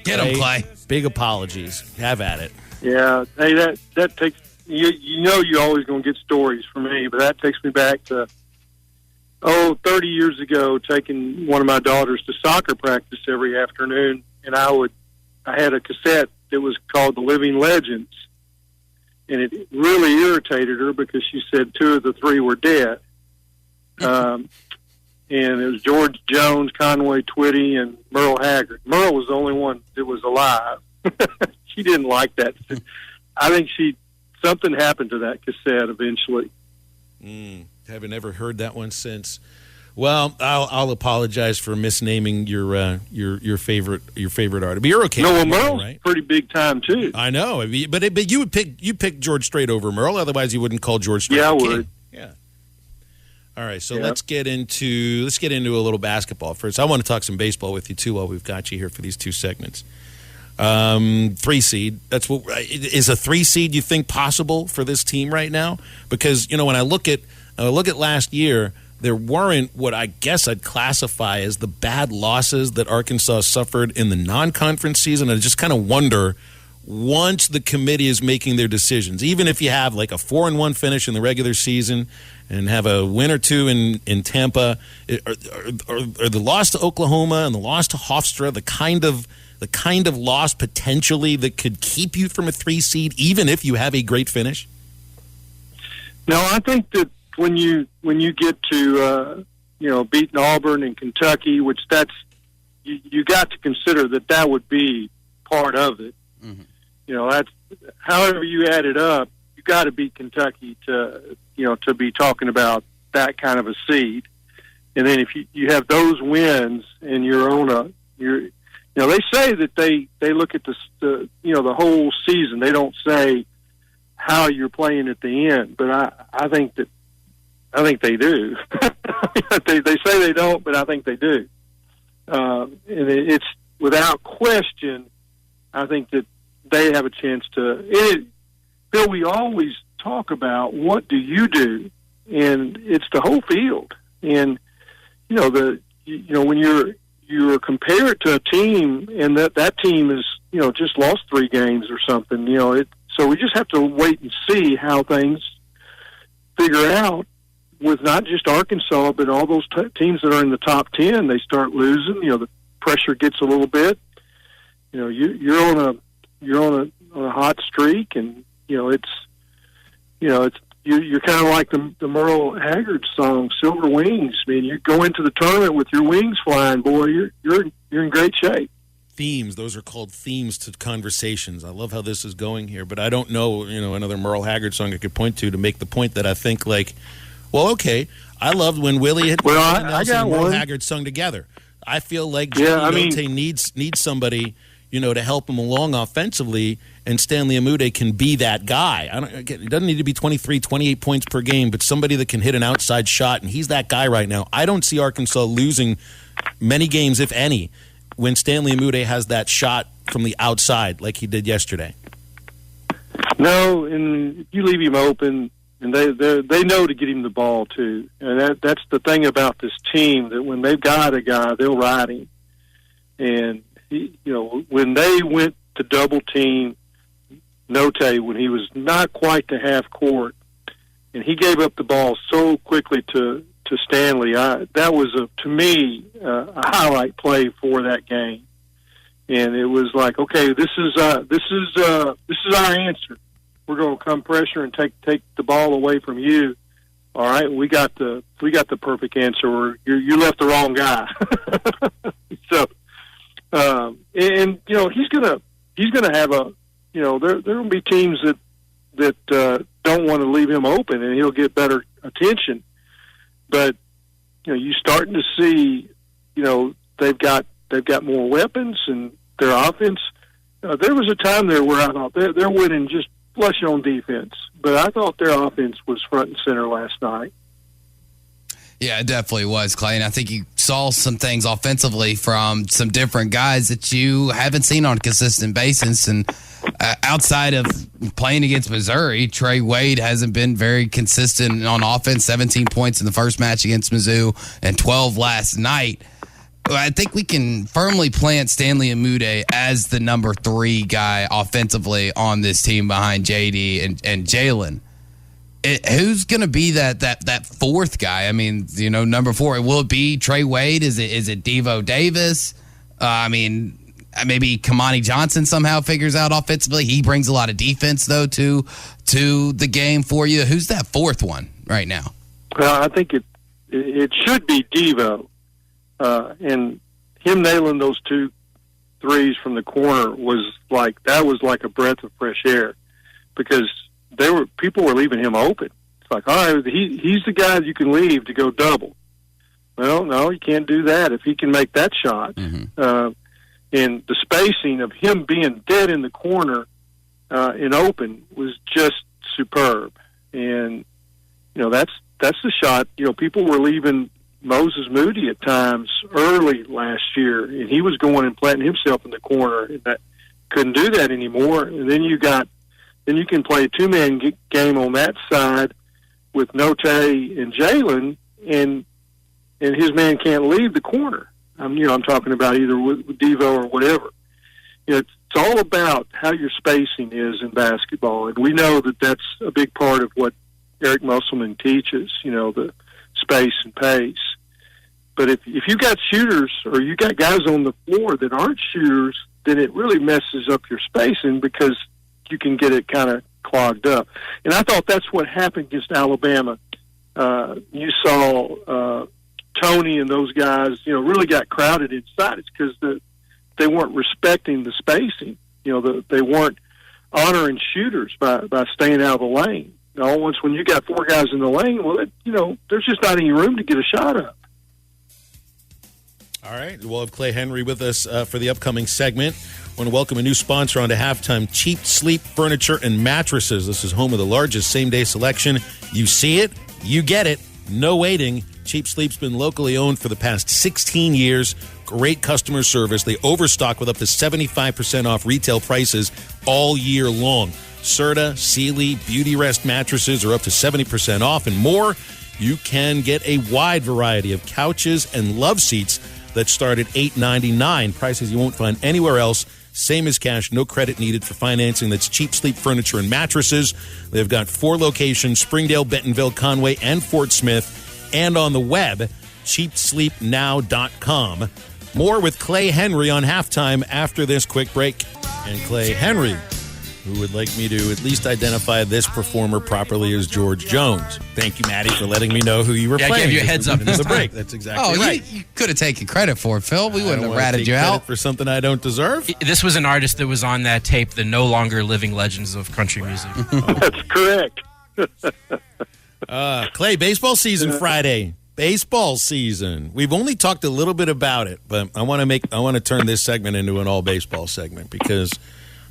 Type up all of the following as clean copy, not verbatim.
Get him, Clay. Big apologies. Have at it. Yeah. Hey, that takes you're always going to get stories from me, but that takes me back to 30 years ago, taking one of my daughters to soccer practice every afternoon, and I had a cassette that was called The Living Legends, and it really irritated her because she said 2 of the 3 were dead. And it was George Jones, Conway Twitty, and Merle Haggard. Merle was the only one that was alive. She didn't like that. I think something happened to that cassette eventually. Haven't ever heard that one since. Well, I'll apologize for misnaming your favorite artist. But you're okay. No, well, Merle's right? Pretty big time too. I know, but you would pick George Strait over Merle. Otherwise, you wouldn't call George Strait. Yeah, I would. King. Yeah. All right, so let's get into a little basketball first. I want to talk some baseball with you too while we've got you here for these 2 segments. 3 seed. That's what is a 3 seed. You think possible for this team right now? Because when I look at last year, there weren't what I guess I'd classify as the bad losses that Arkansas suffered in the non-conference season. I just kind of wonder, once the committee is making their decisions, even if you have like a 4-1 finish in the regular season and have a win or 2 in Tampa, are the loss to Oklahoma and the loss to Hofstra the kind of loss potentially that could keep you from a 3 seed, even if you have a great finish? No, I think that when you get to beating Auburn and Kentucky, which you got to consider that would be part of it. Mm-hmm. That's however you add it up. You got to beat Kentucky to be talking about that kind of a seed. And then if you have those wins and they say that they look at the whole season. They don't say how you're playing at the end, but I think they do. they say they don't, but I think they do. And it's without question. I think that they have a chance to. Bill, we always talk about what do you do, and it's the whole field. And when you're compared to a team, and that team is just lost 3 games or something. So we just have to wait and see how things figure out with not just Arkansas, but all those teams that are in the top 10. They start losing. The pressure gets a little bit. You're on a hot streak, and you're kind of like the Merle Haggard song, Silver Wings. I mean, you go into the tournament with your wings flying, boy, you're in great shape. Themes, those are called themes to conversations. I love how this is going here, but I don't know, another Merle Haggard song I could point to make the point that I think okay, I loved when Willie had Nelson and Merle Haggard sung together. I feel like Gianni needs somebody, to help him along offensively, and Stanley Amude can be that guy. It doesn't need to be 23, 28 points per game, but somebody that can hit an outside shot, and he's that guy right now. I don't see Arkansas losing many games, if any, when Stanley Amude has that shot from the outside like he did yesterday. No, and if you leave him open, and they know to get him the ball too. And that's the thing about this team, that when they've got a guy, they'll ride him. And when they went to double team Note when he was not quite to half court, and he gave up the ball so quickly to Stanley, that was to me a highlight play for that game. And it was like, okay, this is our answer. We're going to come pressure and take the ball away from you. All right, we got the perfect answer. You left the wrong guy. So, and he's gonna have a, there will be teams that don't want to leave him open, and he'll get better attention. But you starting to see, they've got more weapons, and their offense. There was a time there where I thought they're winning just flush on defense, but I thought their offense was front and center last night. Yeah, it definitely was, Clay. And I think you saw some things offensively from some different guys that you haven't seen on a consistent basis. And outside of playing against Missouri, Trey Wade hasn't been very consistent on offense. 17 points in the first match against Mizzou and 12 last night. I think we can firmly plant Stanley Amude as the number 3 guy offensively on this team behind JD and Jalen. Who's going to be that fourth guy? I mean, number 4. Will it be Trey Wade? Is it Devo Davis? Maybe Kamani Johnson somehow figures out offensively. He brings a lot of defense though to the game for you. Who's that fourth one right now? Well, I think it should be Devo, and him nailing those 2 threes from the corner was like a breath of fresh air, because people were leaving him open. It's like, all right, he's the guy that you can leave to go double. Well, no, you can't do that if he can make that shot. Mm-hmm. And the spacing of him being dead in the corner in open was just superb. And that's the shot. People were leaving Moses Moody at times early last year, and he was going and planting himself in the corner, and that couldn't do that anymore. And then you can play a 2-man game on that side with Note and Jalen, and his man can't leave the corner. I'm talking about either with Devo or whatever. It's all about how your spacing is in basketball, and we know that that's a big part of what Eric Musselman teaches. The space and pace. But if you got shooters or you got guys on the floor that aren't shooters, then it really messes up your spacing, because you can get it kind of clogged up. And I thought that's what happened against Alabama. You saw Tony and those guys, really got crowded inside. It's because they weren't respecting the spacing. They weren't honoring shooters by staying out of the lane. Once when you got 4 guys in the lane, well, there's just not any room to get a shot up. All right, we'll have Clay Henry with us for the upcoming segment. I want to welcome a new sponsor onto Halftime, Cheap Sleep Furniture and Mattresses. This is home of the largest same-day selection. You see it, you get it, no waiting. Cheap Sleep's been locally owned for the past 16 years. Great customer service. They overstock with up to 75% off retail prices all year long. Serta, Sealy, Beauty Rest mattresses are up to 70% off and more. You can get a wide variety of couches and love seats that start at $8.99. Prices you won't find anywhere else. Same as cash, no credit needed for financing. That's Cheap Sleep Furniture and Mattresses. They've got 4 locations, Springdale, Bentonville, Conway, and Fort Smith. And on the web, cheapsleepnow.com. More with Clay Henry on Halftime after this quick break. And Clay Henry, who would like me to at least identify this performer properly as George Jones. Thank you, Maddie, for letting me know who you were playing. I gave you a heads up this break. That's exactly right. You could have taken credit for it, Phil. We wouldn't have ratted you out for something I don't deserve. This was an artist that was on that tape, the no longer living legends of country music. That's correct. Clay, baseball season Friday. Baseball season. We've only talked a little bit about it, but I want to turn this segment into an all baseball segment because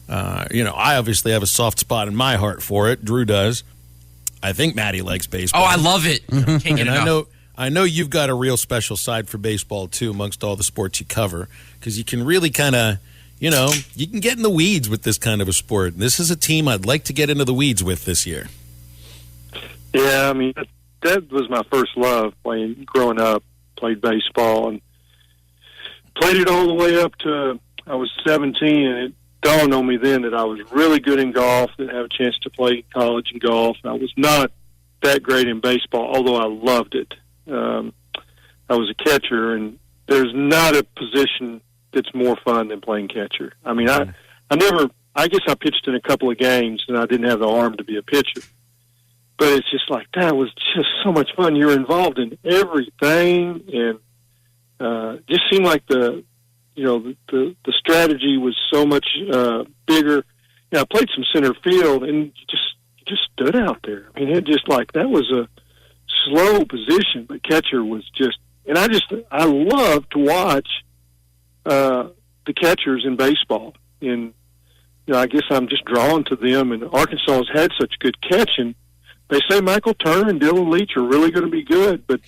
I obviously have a soft spot in my heart for it. Drew does. I think Maddie likes baseball. Oh, I love it. Can't get enough. I know you've got a real special side for baseball too, amongst all the sports you cover, because you can really kind of, you can get in the weeds with this kind of a sport. This is a team I'd like to get into the weeds with this year. Yeah, I mean, that was my first love growing up. Played baseball and played it all the way up to I was 17, and it dawned on me then that I was really good in golf, didn't have a chance to play college in golf. I was not that great in baseball, although I loved it. I was a catcher, and there's not a position that's more fun than playing catcher. I mean, I guess I pitched in a couple of games, and I didn't have the arm to be a pitcher. But it's just like, that was just so much fun. You're involved in everything, and just seemed like the strategy was so much bigger. I played some center field, and just stood out there. I mean, it just like, that was a slow position, but catcher was just, and I love to watch the catchers in baseball. And, I guess I'm just drawn to them, and Arkansas has had such good catching. They say Michael Turner and Dylan Leach are really going to be good, but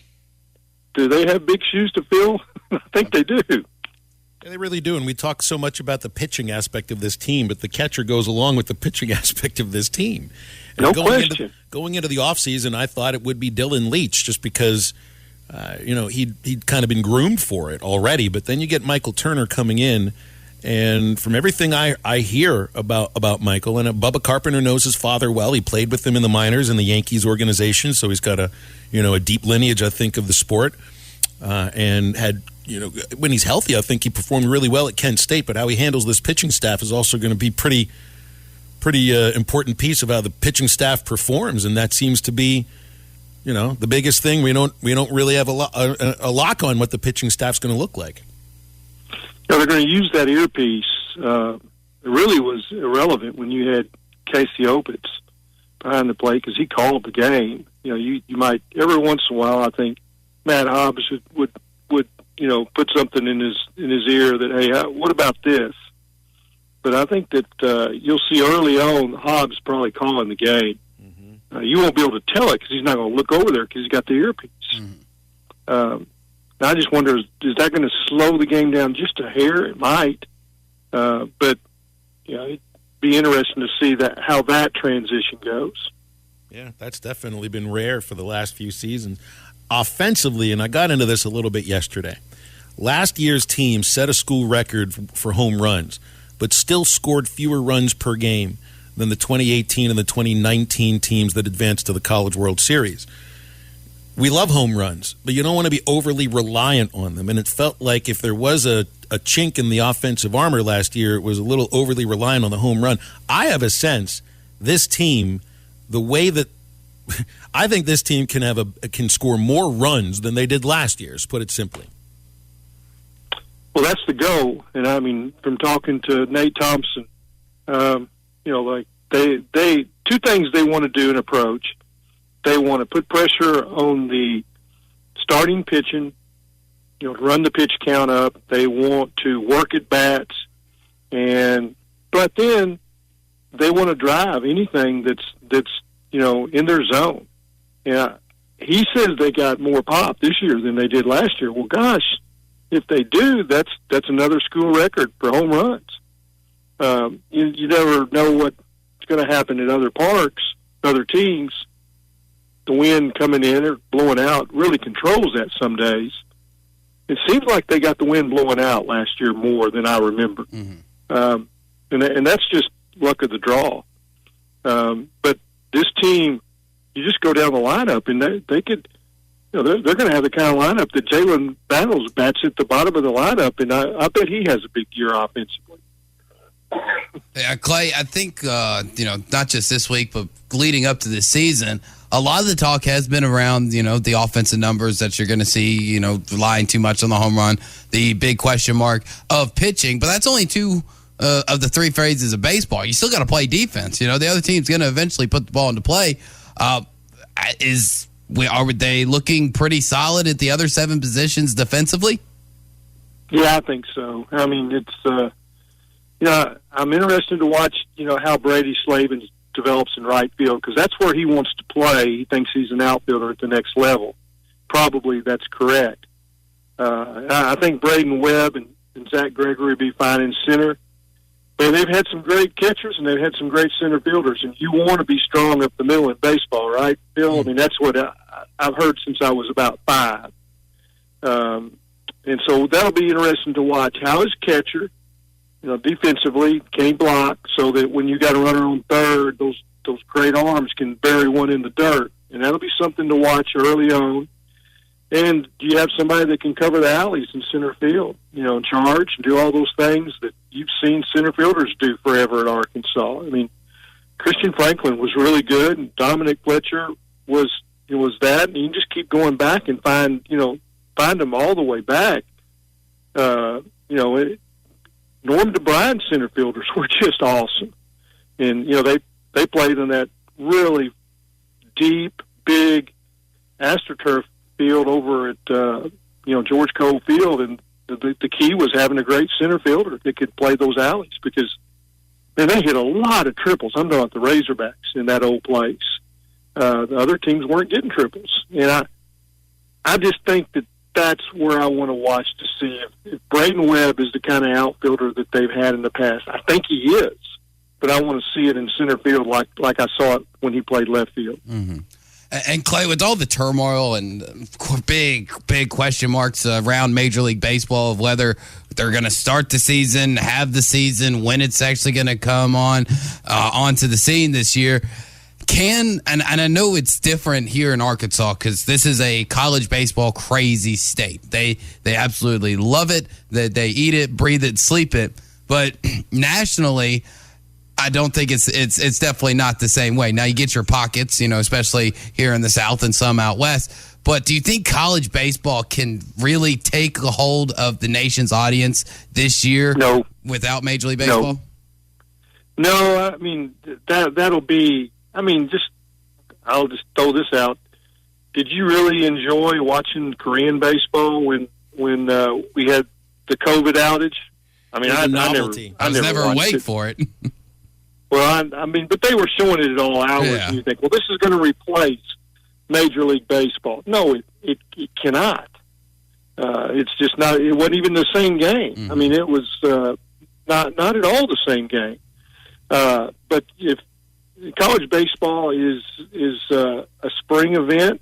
do they have big shoes to fill? I think they do. Yeah, they really do, and we talk so much about the pitching aspect of this team, but the catcher goes along with the pitching aspect of this team. And no question. Going into the offseason, I thought it would be Dylan Leach just because he'd kind of been groomed for it already. But then you get Michael Turner coming in, and from everything I hear about Michael, and Bubba Carpenter knows his father well. He played with him in the minors in the Yankees organization, so he's got a deep lineage, I think, of the sport, and had. When he's healthy, I think he performed really well at Kent State. But how he handles this pitching staff is also going to be pretty important piece of how the pitching staff performs, and that seems to be, the biggest thing. We don't really have a lock on what the pitching staff's going to look like. They're going to use that earpiece. It really was irrelevant when you had Casey Opitz behind the plate because he called the game. You might every once in a while. I think Matt Hobbs would put something in his ear that, hey, what about this? But I think that you'll see early on Hawgs probably calling the game. Mm-hmm. You won't be able to tell it because he's not going to look over there because he's got the earpiece. Mm-hmm. I just wonder, is that going to slow the game down just a hair? It might. But it'd be interesting to see how that transition goes. Yeah, that's definitely been rare for the last few seasons. Offensively, and I got into this a little bit yesterday, last year's team set a school record for home runs, but still scored fewer runs per game than the 2018 and the 2019 teams that advanced to the College World Series. We love home runs, but you don't want to be overly reliant on them. And it felt like if there was a chink in the offensive armor last year, it was a little overly reliant on the home run. I have a sense this team, the way that I think this team can score more runs than they did last year, to put it simply. Well, that's the goal. And I mean, from talking to Nate Thompson, like they two things they want to do in approach. They want to put pressure on the starting pitching, to run the pitch count up. They want to work at bats, but then they want to drive anything that's in their zone. Yeah, he says they got more pop this year than they did last year. Well, gosh, if they do, that's another school record for home runs. You never know what's going to happen at other parks, other teams. The wind coming in or blowing out really controls that some days. It seems like they got the wind blowing out last year more than I remember. Mm-hmm. And that's just luck of the draw. But this team, you just go down the lineup, and they could, they're going to have the kind of lineup that Jalen Battles bats at the bottom of the lineup, and I bet he has a big year offensively. Yeah, Clay, I think, not just this week, but leading up to this season, a lot of the talk has been around, the offensive numbers that you're going to see, relying too much on the home run, the big question mark of pitching, but that's only two of the three phases of baseball. You still got to play defense. The other team's going to eventually put the ball into play. Are they looking pretty solid at the other seven positions defensively? Yeah, I think so. I mean, it's I'm interested to watch how Brady Slavin develops in right field because that's where he wants to play. He thinks he's an outfielder at the next level. Probably that's correct. I think Braden Webb and Zach Gregory would be fine in center. But they've had some great catchers and they've had some great center fielders, and you want to be strong up the middle in baseball, right, Bill? I mean, that's what I've heard since I was about 5. And so that'll be interesting to watch. How his catcher, defensively, can he block so that when you got a runner on third, those great arms can bury one in the dirt, and that'll be something to watch early on. And do you have somebody that can cover the alleys in center field, and charge and do all those things that you've seen center fielders do forever at Arkansas? I mean, Christian Franklin was really good, and Dominic Fletcher was that, and you can just keep going back and find them all the way back. Norm DeBriyn's center fielders were just awesome, and they played in that really deep, big AstroTurf field over at George Cole Field, and the key was having a great center fielder that could play those alleys because they hit a lot of triples. I'm talking about the Razorbacks in that old place. The other teams weren't getting triples, and I just think that's where I want to watch to see if Braden Webb is the kind of outfielder that they've had in the past. I think he is, but I want to see it in center field like I saw it when he played left field. Mm-hmm. And Clay, with all the turmoil and big question marks around Major League Baseball of whether they're going to start the season, have the season, when it's actually going to come onto the scene this year, and I know it's different here in Arkansas because this is a college baseball crazy state. They absolutely love it. They eat it, breathe it, sleep it. But nationally, I don't think it's definitely not the same way. Now you get your pockets, especially here in the South and some out west. But do you think college baseball can really take a hold of the nation's audience this year? No. Without Major League Baseball? No, I mean that'll be. I mean, I'll just throw this out. Did you really enjoy watching Korean baseball when we had the COVID outage? I mean, I never awake for it. Well, I mean, but they were showing it at all hours, and you think, well, this is going to replace Major League Baseball. No, it cannot. It's just not. It wasn't even the same game. Mm-hmm. I mean, it was not at all the same game. But if college baseball is a spring event,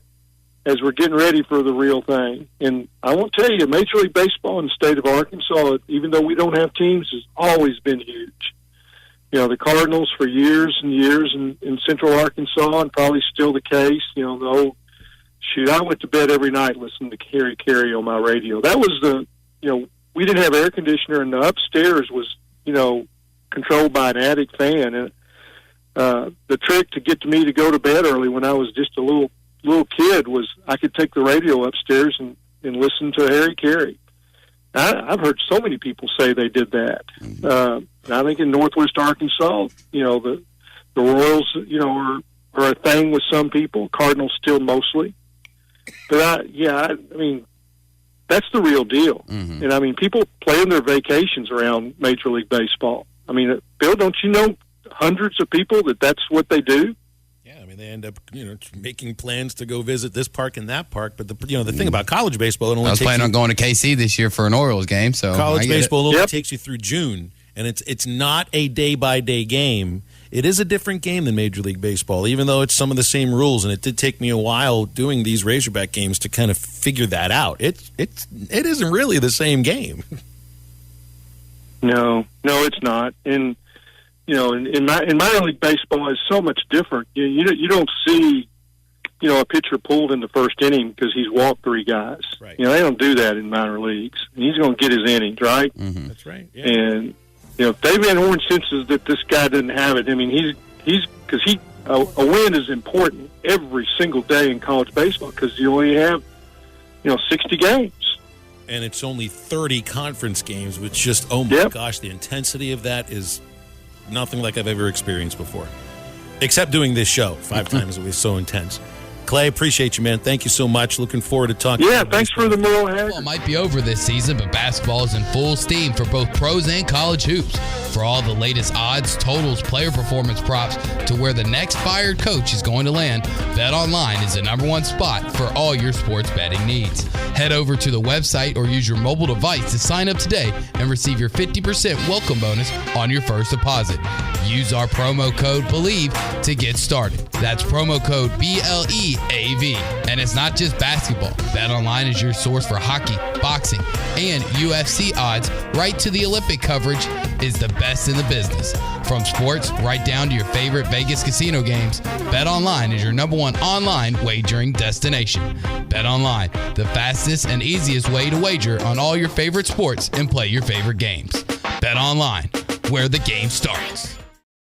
as we're getting ready for the real thing. And I won't tell you, Major League Baseball in the state of Arkansas, even though we don't have teams, has always been huge. The Cardinals for years and years in Central Arkansas, and probably still the case. I went to bed every night listening to Harry Carey on my radio. That was we didn't have air conditioner, and the upstairs was, controlled by an addict fan. And the trick to get me to go to bed early when I was just a little kid was I could take the radio upstairs and listen to Harry Carey. I've heard so many people say they did that. I think in Northwest Arkansas, the Royals, are a thing with some people. Cardinals still mostly. But I mean, that's the real deal. Mm-hmm. And I mean, people plan their vacations around Major League Baseball. I mean, Bill, don't you know hundreds of people that's what they do? Yeah, I mean, they end up, making plans to go visit this park and that park. But the thing about college baseball, it only I was planning on going to KC this year for an Orioles game. So college baseball only takes you through June, and it's not a day-by-day game. It is a different game than Major League Baseball, even though it's some of the same rules. And it did take me a while doing these Razorback games to kind of figure that out. It isn't really the same game. No, it's not. And in minor league baseball is so much different. You don't see, a pitcher pulled in the first inning because he's walked three guys. Right. They don't do that in minor leagues. And he's going to get his innings, right? Mm-hmm. That's right. Yeah. And if Dave Van Horn senses that this guy doesn't have it, I mean, he's because a win is important every single day in college baseball because you only have 60 games. And it's only 30 conference games, which just, oh my gosh, the intensity of that is nothing like I've ever experienced before. Except doing this show 5 times. It was so intense. Clay, appreciate you, man. Thank you so much. Looking forward to talking. Yeah, thanks for the Merle Haggard. Well, it might be over this season, but basketball is in full steam for both pros and college hoops. For all the latest odds, totals, player performance props, to where the next fired coach is going to land, BetOnline is the #1 spot for all your sports betting needs. Head over to the website or use your mobile device to sign up today and receive your 50% welcome bonus on your first deposit. Use our promo code BELIEVE to get started. That's promo code BLEAV. And it's not just basketball. BetOnline is your source for hockey, boxing, and UFC odds, right to the Olympic coverage, is the best in the business. From sports right down to your favorite Vegas casino games, BetOnline is your #1 online wagering destination. BetOnline, the fastest and easiest way to wager on all your favorite sports and play your favorite games. BetOnline, where the game starts.